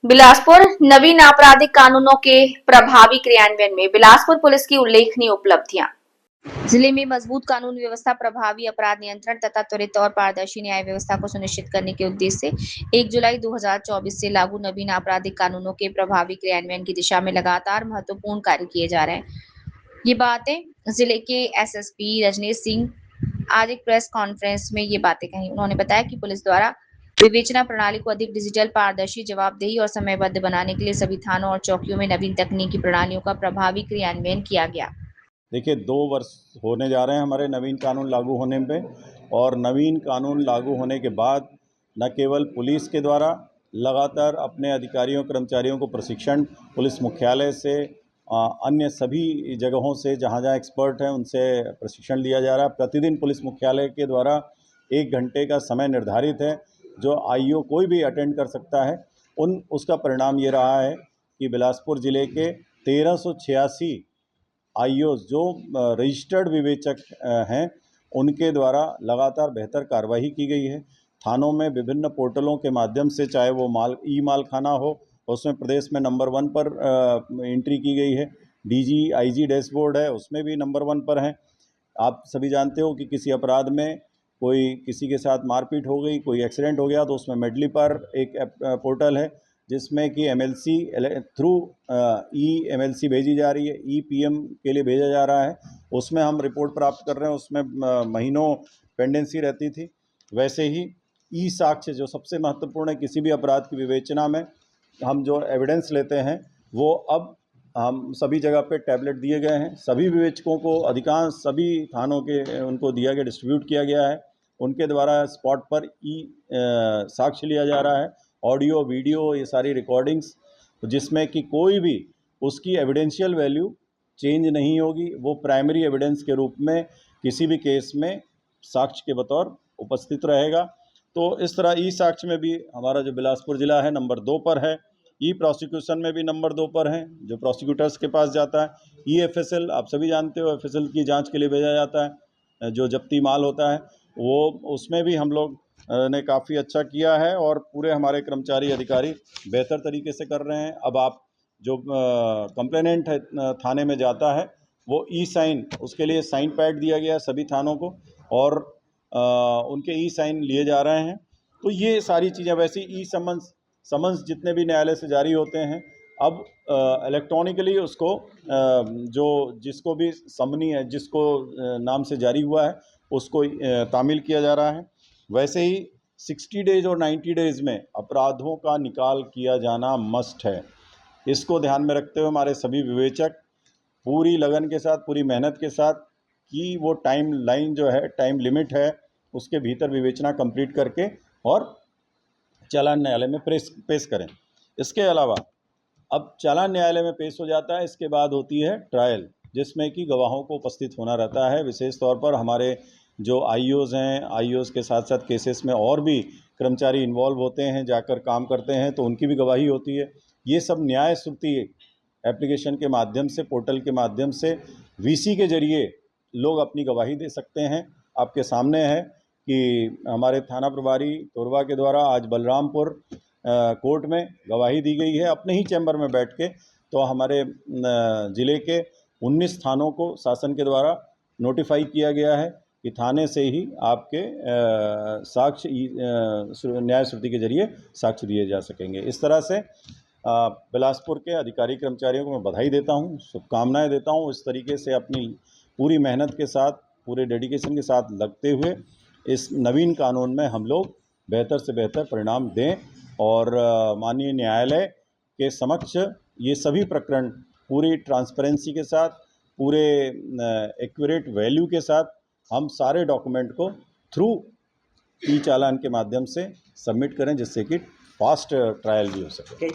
बिलासपुर नवीन आपराधिक कानूनों के प्रभावी क्रियान्वयन में बिलासपुर पुलिस की उल्लेखनीय उपलब्धियां। जिले में मजबूत कानून व्यवस्था, प्रभावी अपराध नियंत्रण तथा त्वरित और पारदर्शी न्याय व्यवस्था को सुनिश्चित करने के उद्देश्य से 1 जुलाई 2024 से लागू नवीन आपराधिक कानूनों के प्रभावी क्रियान्वयन की दिशा में लगातार महत्वपूर्ण कार्य किए जा रहे हैं। ये बातें जिले के एसएसपी रजनीश सिंह आज एक प्रेस कॉन्फ्रेंस में ये बातें कही। उन्होंने बताया कि पुलिस द्वारा विवेचना प्रणाली को अधिक डिजिटल, पारदर्शी, जवाबदेही और समयबद्ध बनाने के लिए सभी थानों और चौकियों में नवीन तकनीकी प्रणालियों का प्रभावी क्रियान्वयन किया गया। देखिए, 2 वर्ष होने जा रहे हैं हमारे नवीन कानून लागू होने पे, और नवीन कानून लागू होने के बाद न केवल पुलिस के द्वारा लगातार अपने अधिकारियों कर्मचारियों को प्रशिक्षण पुलिस मुख्यालय से अन्य सभी जगहों से जहाँ एक्सपर्ट हैं उनसे प्रशिक्षण लिया जा रहा है। प्रतिदिन पुलिस मुख्यालय के द्वारा 1 घंटे का समय निर्धारित है जो आईओ कोई भी अटेंड कर सकता है। उसका परिणाम ये रहा है कि बिलासपुर ज़िले के 1386 आईओज़ जो रजिस्टर्ड विवेचक हैं उनके द्वारा लगातार बेहतर कार्रवाई की गई है। थानों में विभिन्न पोर्टलों के माध्यम से, चाहे वो माल खाना हो, उसमें प्रदेश में नंबर 1 पर एंट्री की गई है। डीजी आईजी डैशबोर्ड है, उसमें भी नंबर 1 पर है। आप सभी जानते हो कि किसी अपराध में कोई किसी के साथ मारपीट हो गई, कोई एक्सीडेंट हो गया, तो उसमें मेडली पर एक पोर्टल है जिसमें कि एमएलसी थ्रू एमएलसी भेजी जा रही है, ईपीएम के लिए भेजा जा रहा है। उसमें हम रिपोर्ट प्राप्त कर रहे हैं, उसमें महीनों पेंडेंसी रहती थी। वैसे ही ई साक्ष्य जो सबसे महत्वपूर्ण है किसी भी अपराध की विवेचना में, हम जो एविडेंस लेते हैं वो अब हम सभी जगह पे टैबलेट दिए गए हैं। सभी विवेचकों को, अधिकांश सभी थानों के उनको दिया गया, डिस्ट्रीब्यूट किया गया है। उनके द्वारा स्पॉट पर साक्ष्य लिया जा रहा है, ऑडियो वीडियो ये सारी रिकॉर्डिंग्स, जिसमें कि कोई भी उसकी एविडेंशियल वैल्यू चेंज नहीं होगी। वो प्राइमरी एविडेंस के रूप में किसी भी केस में साक्ष्य के बतौर उपस्थित रहेगा। तो इस तरह ई साक्ष्य में भी हमारा जो बिलासपुर ज़िला है नंबर 2 पर है। ई प्रोसिक्यूशन में भी नंबर 2 पर है, जो प्रोसिक्यूटर्स के पास जाता है। ई एफएसएल आप सभी जानते हो, एफएसएल की जांच के लिए भेजा जाता है, जो जब्ती माल होता है वो, उसमें भी हम लोग ने काफ़ी अच्छा किया है और पूरे हमारे कर्मचारी अधिकारी बेहतर तरीके से कर रहे हैं। अब आप जो कंप्लेनेंट है थाने में जाता है वो ई साइन, उसके लिए साइन पैड दिया गया है सभी थानों को, और उनके ई साइन लिए जा रहे हैं। तो ये सारी चीज़ें, वैसे ई समन्स जितने भी न्यायालय से जारी होते हैं अब इलेक्ट्रॉनिकली उसको जो जिसको भी समनी है, जिसको नाम से जारी हुआ है उसको तामील किया जा रहा है। वैसे ही 60 डेज और 90 डेज़ में अपराधों का निकाल किया जाना मस्ट है। इसको ध्यान में रखते हुए हमारे सभी विवेचक पूरी लगन के साथ, पूरी मेहनत के साथ, कि वो टाइम लाइन जो है, टाइम लिमिट है, उसके भीतर विवेचना कंप्लीट करके और चालान न्यायालय में पेश करें। इसके अलावा अब चालान न्यायालय में पेश हो जाता है, इसके बाद होती है ट्रायल, जिसमें कि गवाहों को उपस्थित होना रहता है। विशेष तौर पर हमारे जो आईओज़ हैं, आईओज़ के साथ साथ केसेस में और भी कर्मचारी इन्वॉल्व होते हैं, जाकर काम करते हैं, तो उनकी भी गवाही होती है। ये सब न्याय श्रुति एप्लीकेशन के माध्यम से, पोर्टल के माध्यम से, वीसी के जरिए लोग अपनी गवाही दे सकते हैं। आपके सामने है कि हमारे थाना प्रभारी तोरवा के द्वारा आज बलरामपुर कोर्ट में गवाही दी गई है अपने ही चैम्बर में बैठ के। तो हमारे ज़िले के 19 थानों को शासन के द्वारा नोटिफाई किया गया है कि थाने से ही आपके साक्ष्य न्याय श्रुति के जरिए साक्ष्य दिए जा सकेंगे। इस तरह से बिलासपुर के अधिकारी कर्मचारियों को मैं बधाई देता हूँ, शुभकामनाएं देता हूँ। इस तरीके से अपनी पूरी मेहनत के साथ, पूरे डेडिकेशन के साथ लगते हुए इस नवीन कानून में हम लोग बेहतर से बेहतर परिणाम दें और माननीय न्यायालय के समक्ष ये सभी प्रकरण पूरी ट्रांसपेरेंसी के साथ, पूरे एक्यूरेट वैल्यू के साथ हम सारे डॉक्यूमेंट को थ्रू ई चालान के माध्यम से सबमिट करें, जिससे कि फास्ट ट्रायल भी हो सके।